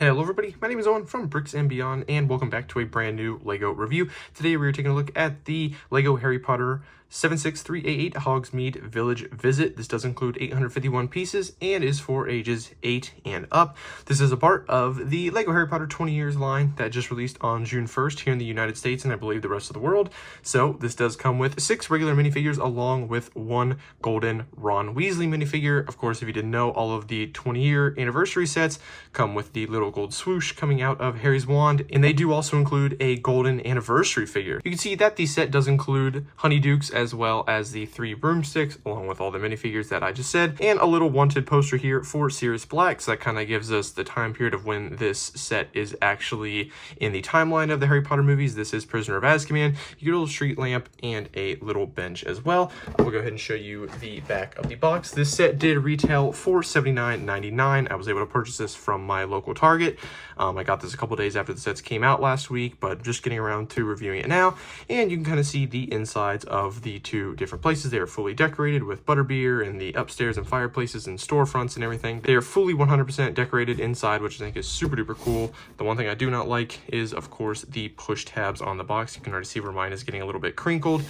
Hello everybody, my name is Owen from Bricks and Beyond, and welcome back to a brand new LEGO review. Today we are taking a look at the LEGO Harry Potter 76388 Hogsmeade Village Visit. This does include 851 pieces and is for ages 8 and up. This is a part of the LEGO Harry Potter 20 Years line that just released on June 1st here in the United States and I believe the rest of the world. So this does come with 6 regular minifigures along with 1 golden Ron Weasley minifigure. Of course, if you didn't know, all of the 20-year anniversary sets come with the little gold swoosh coming out of Harry's wand, and they do also include a golden anniversary figure. You can see that the set does include Honeydukes as well as the 3 broomsticks, along with all the minifigures that I just said, and a little wanted poster here for Sirius Black, so that kind of gives us the time period of when this set is actually in the timeline of the Harry Potter movies. This is Prisoner of Azkaban. You get a little street lamp and a little bench as well. We'll go ahead and show you the back of the box. This set did retail for $79.99. I was able to purchase this from my local Target. I got this a couple days after the sets came out last week, but just getting around to reviewing it now. And you can kind of see the insides of the 2 different places. They are fully decorated with butterbeer and the upstairs and fireplaces and storefronts and everything. They are fully 100% decorated inside, which I think is super duper cool. The one thing I do not like is, of course, the push tabs on the box. You can already see where mine is getting a little bit crinkled.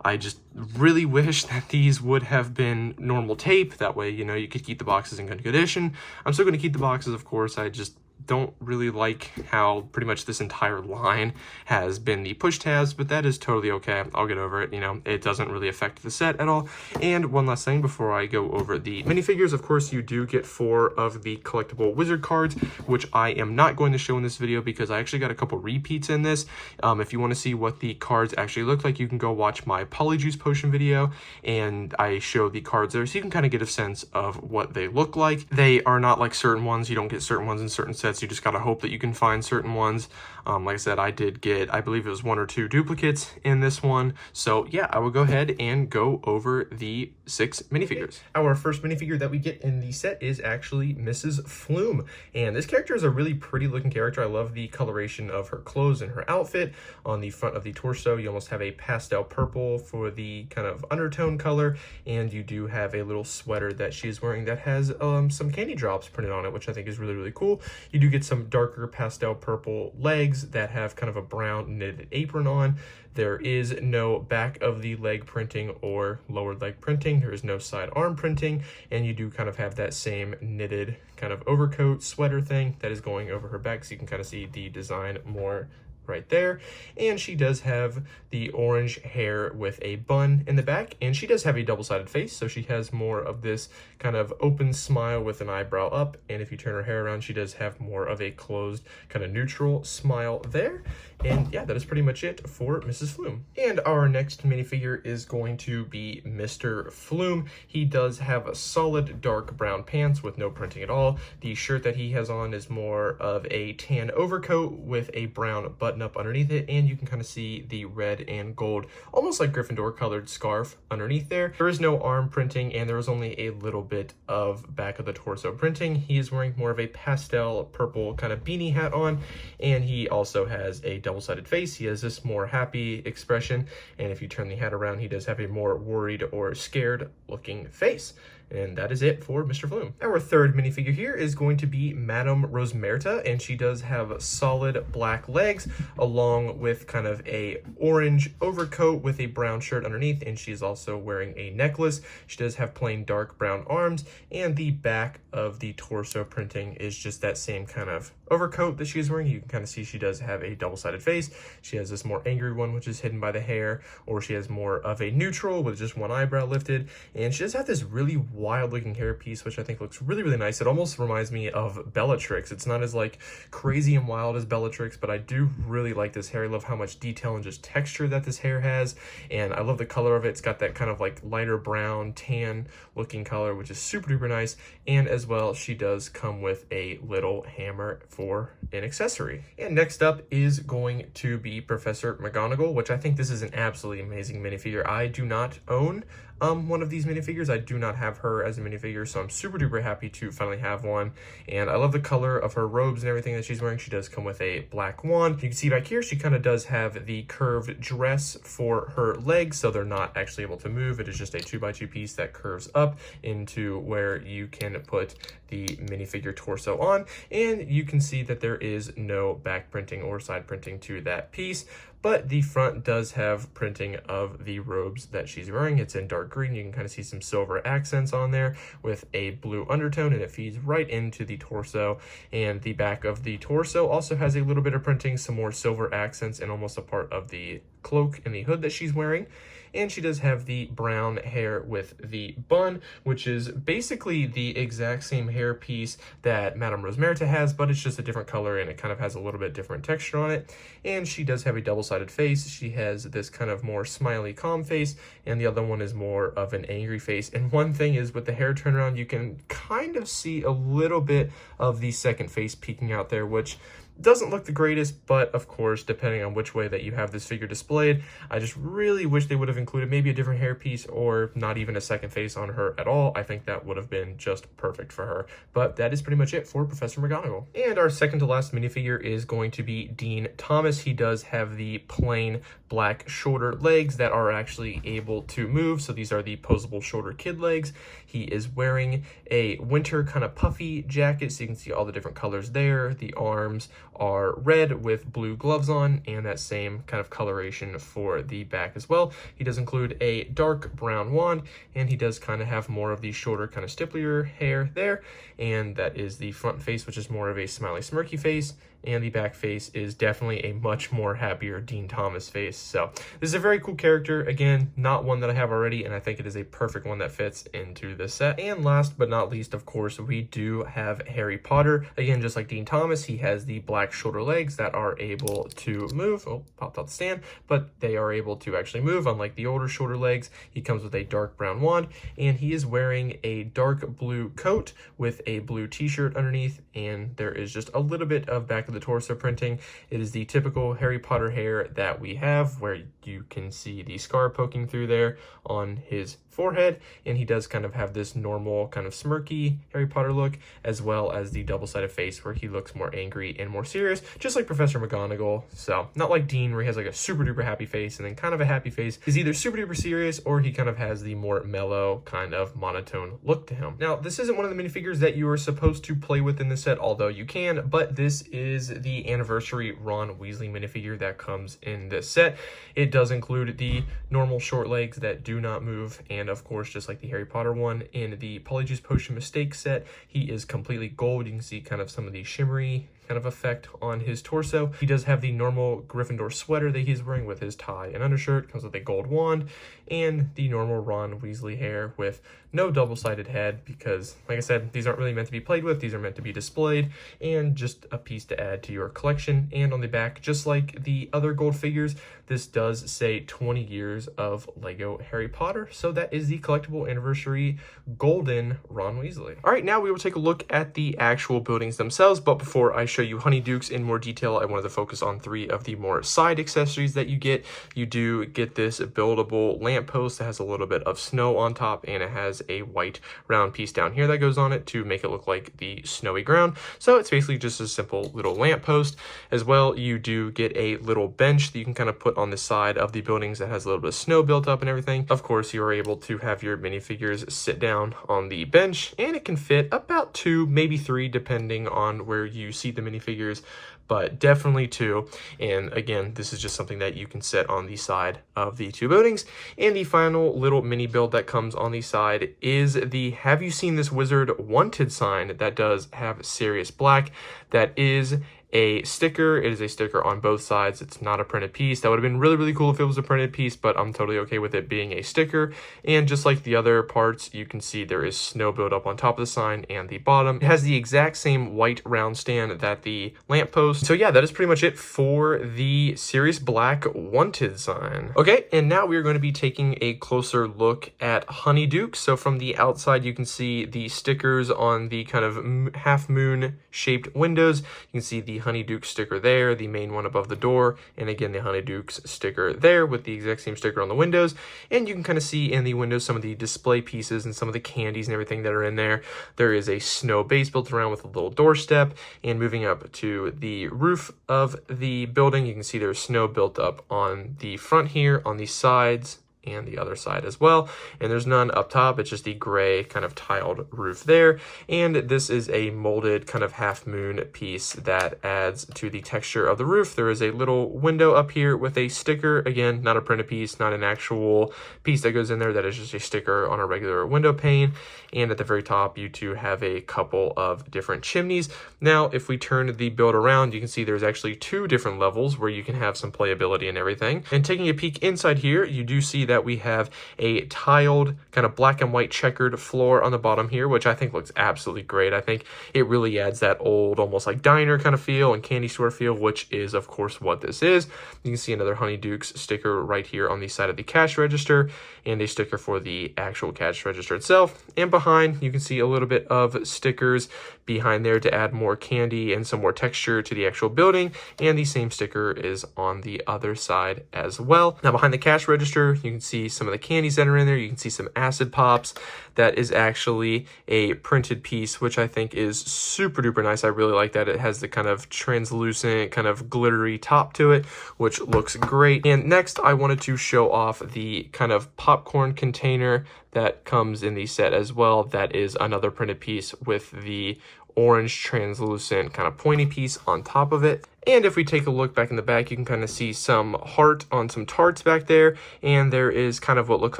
I just really wish that these would have been normal tape. That way, you know, you could keep the boxes in good condition. I'm still going to keep the boxes, of course. I just don't really like how pretty much this entire line has been the push tabs, but that is totally okay. I'll get over it. You know, it doesn't really affect the set at all. And one last thing before I go over the minifigures, of course, you do get 4 of the collectible wizard cards, which I am not going to show in this video because I actually got a couple repeats in this. If you want to see what the cards actually look like, you can go watch my Polyjuice Potion video, and I show the cards there so you can kind of get a sense of what they look like. They are not like certain ones. You don't get certain ones in certain sets. You just gotta hope that you can find certain ones. Like I said, I did get, I believe it was 1 or 2 duplicates in this one. So yeah, I will go ahead and go over the 6 minifigures. Our first minifigure that we get in the set is actually Mrs. Flume. And this character is a really pretty looking character. I love the coloration of her clothes and her outfit. On the front of the torso, you almost have a pastel purple for the kind of undertone color. And you do have a little sweater that she is wearing that has some candy drops printed on it, which I think is really, really cool. You do get some darker pastel purple legs that have kind of a brown knitted apron on. There is no back of the leg printing or lower leg printing. There is no side arm printing, and you do kind of have that same knitted kind of overcoat sweater thing that is going over her back, so you can kind of see the design more right there. And she does have the orange hair with a bun in the back, and she does have a double-sided face, so she has more of this kind of open smile with an eyebrow up, and if you turn her hair around, she does have more of a closed kind of neutral smile there. And yeah, that is pretty much it for Mrs. Flume. And our next minifigure is going to be Mr. Flume. He does have a solid dark brown pants with no printing at all. The shirt that he has on is more of a tan overcoat with a brown button up underneath it, and you can kind of see the red and gold, almost like Gryffindor colored scarf underneath there. There is no arm printing, and there is only a little bit of back of the torso printing. He is wearing more of a pastel purple kind of beanie hat on, and he also has a double-sided face. He has this more happy expression, and if you turn the hat around, he does have a more worried or scared looking face. And that is it for Mr. Flume. Our third minifigure here is going to be Madame Rosmerta, and she does have solid black legs along with kind of a orange overcoat with a brown shirt underneath, and she's also wearing a necklace. She does have plain dark brown arms, and the back of the torso printing is just that same kind of overcoat that she is wearing. You can kind of see she does have a double-sided face. She has this more angry one, which is hidden by the hair, or she has more of a neutral with just one eyebrow lifted, and she does have this really wild looking hairpiece, which I think looks really, really nice. It almost reminds me of Bellatrix. It's not as like crazy and wild as Bellatrix, but I do really like this hair. I love how much detail and just texture that this hair has, and I love the color of it. It's got that kind of like lighter brown tan looking color, which is super duper nice. And as well, she does come with a little hammer for an accessory. And next up is going to be Professor McGonagall, which I think this is an absolutely amazing minifigure. I do not own one of these minifigures. I do not have her as a minifigure, so I'm super duper happy to finally have one. And I love the color of her robes and everything that she's wearing. She does come with a black wand. You can see back here, she kind of does have the curved dress for her legs, so they're not actually able to move. It is just a 2x2 piece that curves up into where you can put the minifigure torso on. And you can see that there is no back printing or side printing to that piece, but the front does have printing of the robes that she's wearing. It's in dark green. You can kind of see some silver accents on there with a blue undertone, and it feeds right into the torso. And the back of the torso also has a little bit of printing, some more silver accents, and almost a part of the cloak and the hood that she's wearing. And she does have the brown hair with the bun, which is basically the exact same hair piece that Madame Rosmerta has, but it's just a different color and it kind of has a little bit different texture on it. And she does have a double-sided face. She has this kind of more smiley, calm face, and the other one is more of an angry face. And one thing is, with the hair turnaround, you can kind of see a little bit of the second face peeking out there, which doesn't look the greatest, but of course, depending on which way that you have this figure displayed, I just really wish they would have included maybe a different hairpiece or not even a second face on her at all. I think that would have been just perfect for her. But that is pretty much it for Professor McGonagall. And our second to last minifigure is going to be Dean Thomas. He does have the plain black shoulder legs that are actually able to move. So these are the posable shoulder kid legs. He is wearing a winter kind of puffy jacket, so you can see all the different colors there. The arms are red with blue gloves on, and that same kind of coloration for the back as well. He does include a dark brown wand, and he does kind of have more of the shorter kind of stipplier hair there, and that is the front face, which is more of a smiley smirky face, and the back face is definitely a much more happier Dean Thomas face. So this is a very cool character. Again, not one that I have already, and I think it is a perfect one that fits into the set. And last but not least, of course, we do have Harry Potter. Again, just like Dean Thomas, he has the black shoulder legs that are able to move. Oh, popped out the stand, but they are able to actually move, unlike the older shoulder legs. He comes with a dark brown wand, and he is wearing a dark blue coat with a blue t-shirt underneath, and there is just a little bit of back of the torso printing. It is the typical Harry Potter hair that we have, where you can see the scar poking through there on his forehead, and he does kind of have this normal kind of smirky Harry Potter look, as well as the double-sided face where he looks more angry and more serious, just like Professor McGonagall. So not like Dean, where he has like a super duper happy face and then kind of a happy face. He's either super duper serious or he kind of has the more mellow kind of monotone look to him. Now, this isn't one of the minifigures that you are supposed to play with in the set, although you can, but this is the anniversary Ron Weasley minifigure that comes in this set. It does include the normal short legs that do not move, and of course, just like the Harry Potter one, in the Polyjuice Potion Mistake set, he is completely gold. You can see kind of some of the shimmery kind of effect on his torso. He does have the normal Gryffindor sweater that he's wearing with his tie and undershirt, comes with a gold wand, and the normal Ron Weasley hair with no double-sided head, because like I said, these aren't really meant to be played with, these are meant to be displayed, and just a piece to add to your collection. And on the back, just like the other gold figures, this does say 20 years of Lego Harry Potter, so that is the collectible anniversary golden Ron Weasley. All right, now we will take a look at the actual buildings themselves, but before I show you Honeydukes in more detail, I wanted to focus on 3 of the more side accessories that you get. You do get this buildable lamppost that has a little bit of snow on top, and it has a white round piece down here that goes on it to make it look like the snowy ground. So it's basically just a simple little lamppost. As well, you do get a little bench that you can kind of put on the side of the buildings that has a little bit of snow built up and everything. Of course, you are able to have your minifigures sit down on the bench, and it can fit about 2, maybe 3, depending on where you see the minifigures, but definitely 2. And again, this is just something that you can set on the side of the 2 buildings. And the final little mini build that comes on the side is the "Have you seen this wizard" wanted sign that does have Sirius Black. That is a sticker. It is a sticker on both sides. It's not a printed piece. That would have been really, really cool if it was a printed piece, but I'm totally okay with it being a sticker. And just like the other parts, you can see there is snow buildup on top of the sign and the bottom. It has the exact same white round stand that the lamppost. So yeah, that is pretty much it for the Sirius Black wanted sign. Okay, and now we are going to be taking a closer look at Honeydukes. So from the outside, you can see the stickers on the kind of half moon shaped windows. You can see the Honeyduke sticker there, the main one above the door, and again the Honeydukes sticker there with the exact same sticker on the windows. And you can kind of see in the windows some of the display pieces and some of the candies and everything that are in there. There is a snow base built around with a little doorstep, and moving up to the roof of the building, you can see there's snow built up on the front here, on the sides, and the other side as well. And there's none up top, it's just the gray kind of tiled roof there. And this is a molded kind of half moon piece that adds to the texture of the roof. There is a little window up here with a sticker, again, not a printed piece, not an actual piece that goes in there, that is just a sticker on a regular window pane. And at the very top, you do have a couple of different chimneys. Now, if we turn the build around, you can see there's actually 2 different levels where you can have some playability and everything. And taking a peek inside here, you do see that we have a tiled kind of black and white checkered floor on the bottom here, which I think looks absolutely great. I think it really adds that old, almost like diner kind of feel and candy store feel, which is of course what this is. You can see another Honeydukes sticker right here on the side of the cash register, and a sticker for the actual cash register itself. And behind, you can see a little bit of stickers behind there to add more candy and some more texture to the actual building. And the same sticker is on the other side as well. Now behind the cash register, you can see some of the candies that are in there. You can see some acid pops. That is actually a printed piece, which I think is super duper nice. I really like that. It has the kind of translucent, kind of glittery top to it, which looks great. And next, I wanted to show off the kind of popcorn container that comes in the set as well. That is another printed piece with the orange translucent kind of pointy piece on top of it. And if we take a look back in the back, you can kind of see some heart on some tarts back there. And there is kind of what looks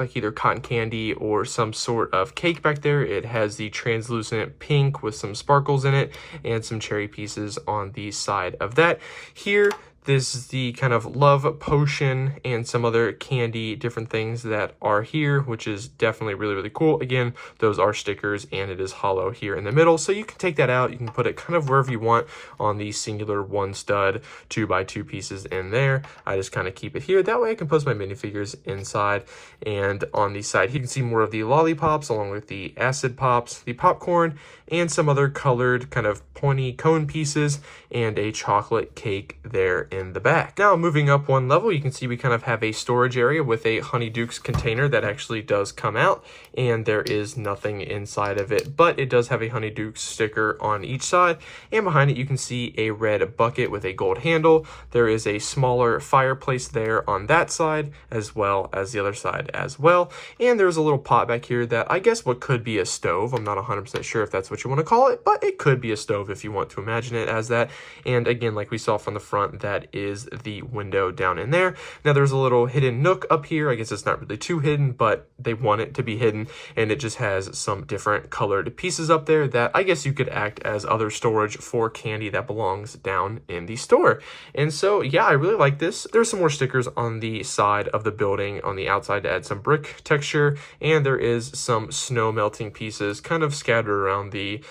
like either cotton candy or some sort of cake back there. It has the translucent pink with some sparkles in it and some cherry pieces on the side of that. Here, this is the kind of love potion and some other candy, different things that are here, which is definitely really, really cool. Again, those are stickers and it is hollow here in the middle. So you can take that out. You can put it kind of wherever you want on the singular 1 stud 2x2 pieces in there. I just kind of keep it here. That way I can post my minifigures inside. And on the side, you can see more of the lollipops along with the acid pops, the popcorn, and some other colored kind of pointy cone pieces and a chocolate cake there in the back. Now moving up 1 level, you can see we kind of have a storage area with a Honeydukes container that actually does come out, and there is nothing inside of it, but it does have a Honeydukes sticker on each side. And behind it, you can see a red bucket with a gold handle. There is a smaller fireplace there on that side as well as the other side as well. And there's a little pot back here that I guess what could be a stove. I'm not 100% sure if that's what you want to call it, but it could be a stove if you want to imagine it as that. And again, like we saw from the front, that is the window down in there. Now there's a little hidden nook up here. I guess it's not really too hidden, but they want it to be hidden, and it just has some different colored pieces up there that I guess you could act as other storage for candy that belongs down in the store. And so yeah, I really like this. There's some more stickers on the side of the building on the outside to add some brick texture, and there is some snow melting pieces kind of scattered around the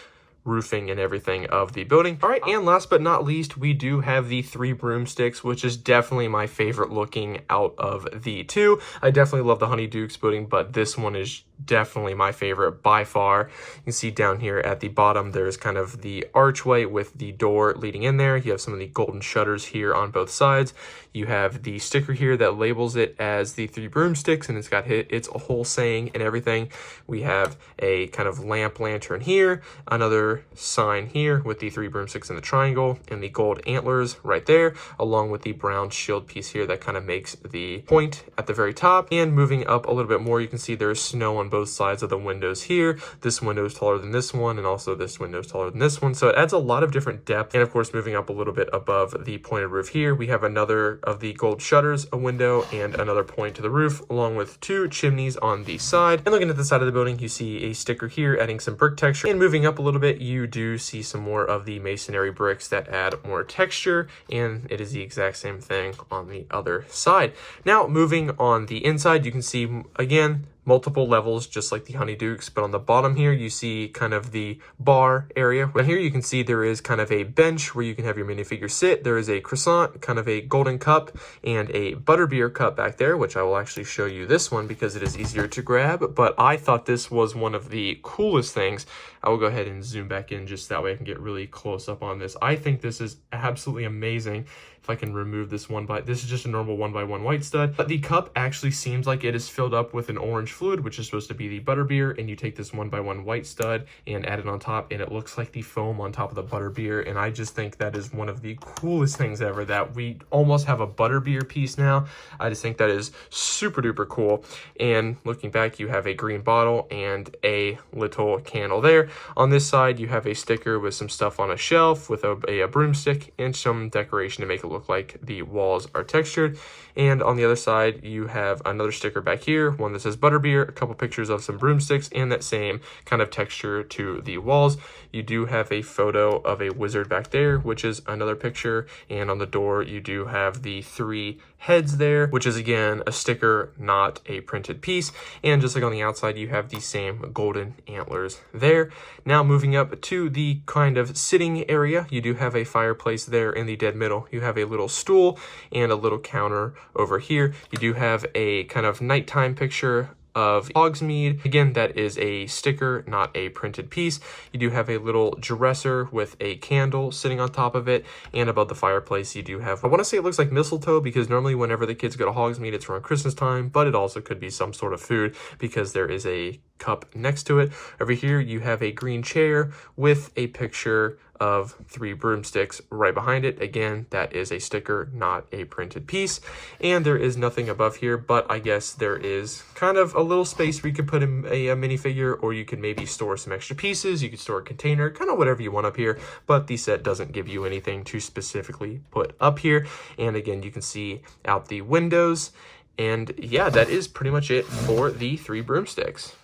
roofing and everything of the building. All right, and last but not least, we do have the 3 broomsticks, which is definitely my favorite looking out of the 2. I definitely love the Honeydukes building, but this one is definitely my favorite by far. You can see down here at the bottom, there's kind of the archway with the door leading in there. You have some of the golden shutters here on both sides. You have the sticker here that labels it as the 3 broomsticks, and it's got its whole saying and everything. We have a kind of lamp lantern here, another sign here with the 3 broomsticks in the triangle, and the gold antlers right there, along with the brown shield piece here that kind of makes the point at the very top. And moving up a little bit more, you can see there's snow on both sides of the windows here. This window is taller than this one, and also this window is taller than this one. So it adds a lot of different depth. And of course, moving up a little bit above the pointed roof here, we have another of the gold shutters, a window, and another point to the roof, along with 2 chimneys on the side. And looking at the side of the building, you see a sticker here adding some brick texture. And moving up a little bit, you do see some more of the masonry bricks that add more texture, and it is the exact same thing on the other side. Now moving on the inside, you can see again multiple levels, just like the Honeydukes, but on the bottom here, you see kind of the bar area. Right here, you can see there is kind of a bench where you can have your minifigure sit. There is a croissant, kind of a golden cup, and a butterbeer cup back there, which I will actually show you this one because it is easier to grab, but I thought this was one of the coolest things. I will go ahead and zoom back in just that way I can get really close up on this. I think this is absolutely amazing. If I can remove this this is just a normal 1x1 white stud, but the cup actually seems like it is filled up with an orange fluid, which is supposed to be the butterbeer, and you take this 1x1 white stud and add it on top, and it looks like the foam on top of the butterbeer, and I just think that is one of the coolest things ever, that we almost have a butterbeer piece now. I just think that is super duper cool. And looking back, you have a green bottle and a little candle there. On this side, you have a sticker with some stuff on a shelf with a broomstick and some decoration to make it look like the walls are textured. And on the other side, you have another sticker back here, one that says butterbeer, a couple pictures of some broomsticks, and that same kind of texture to the walls. You do have a photo of a wizard back there, which is another picture. And on the door, you do have the 3 heads there, which is again a sticker, not a printed piece. And just like on the outside, you have the same golden antlers there. Now moving up to the kind of sitting area, you do have a fireplace there in the dead middle. You have a little stool and a little counter over here. You do have a kind of nighttime picture of HOGSMEADE. Again, that is a sticker, not a printed piece. You do have a little dresser with a candle sitting on top of it, and above the fireplace you do have, I want to say it looks like mistletoe, because normally whenever the kids go to HOGSMEADE it's around Christmas time, but it also could be some sort of food because there is a cup next to it. Over here you have a green chair with a picture of 3 broomsticks right behind it. Again, that is a sticker, not a printed piece. And there is nothing above here, but I guess there is kind of a little space where you could put in a minifigure, or you could maybe store some extra pieces. You could store a container, kind of whatever you want up here, but the set doesn't give you anything to specifically put up here. And again, you can see out the windows. And yeah, that is pretty much it for the 3 broomsticks.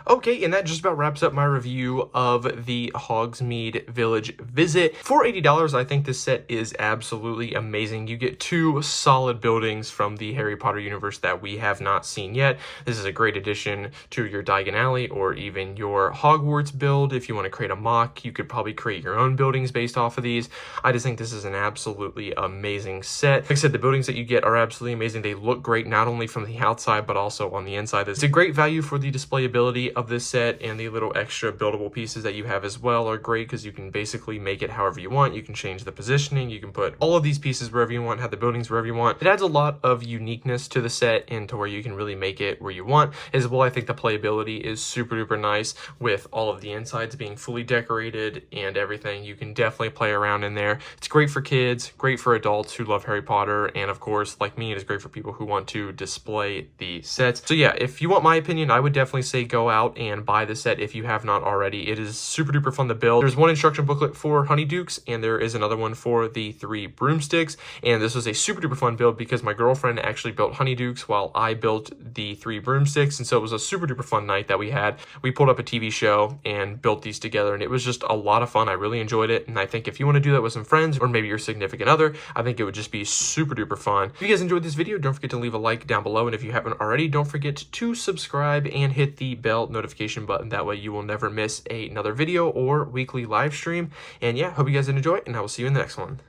Okay, and that just about wraps up my review of the HOGSMEADE Village Visit. For $80, I think this set is absolutely amazing. You get 2 solid buildings from the Harry Potter universe that we have not seen yet. This is a great addition to your Diagon Alley or even your Hogwarts build. If you want to create a mock, you could probably create your own buildings based off of these. I just think this is an absolutely amazing set. Like I said, the buildings that you get are absolutely amazing. They look great not only from the outside, but also on the inside. It's a great value for the displayability of this set, and the little extra buildable pieces that you have as well are great because you can basically make it however you want. You can change the positioning, you can put all of these pieces wherever you want, have the buildings wherever you want. It adds a lot of uniqueness to the set and to where you can really make it where you want. As well, I think the playability is super duper nice with all of the insides being fully decorated and everything. You can definitely play around in there. It's great for kids, great for adults who love Harry Potter, and of course, like me, it is great for people who want to display the sets. So yeah, if you want my opinion, I would definitely say go out and buy the set if you have not already. It is super duper fun to build. There's one instruction booklet for Honeydukes, and there is another one for the 3 broomsticks, and this was a super duper fun build because my girlfriend actually built Honeydukes while I built the 3 broomsticks, and so it was a super duper fun night that we had. We pulled up a TV show and built these together, and it was just a lot of fun. I really enjoyed it, and I think if you want to do that with some friends or maybe your significant other, I think it would just be super duper fun. If you guys enjoyed this video, don't forget to leave a like down below, and if you haven't already, don't forget to subscribe and hit the bell notification button. That way you will never miss another video or weekly live stream. And yeah, hope you guys enjoy, and I will see you in the next one.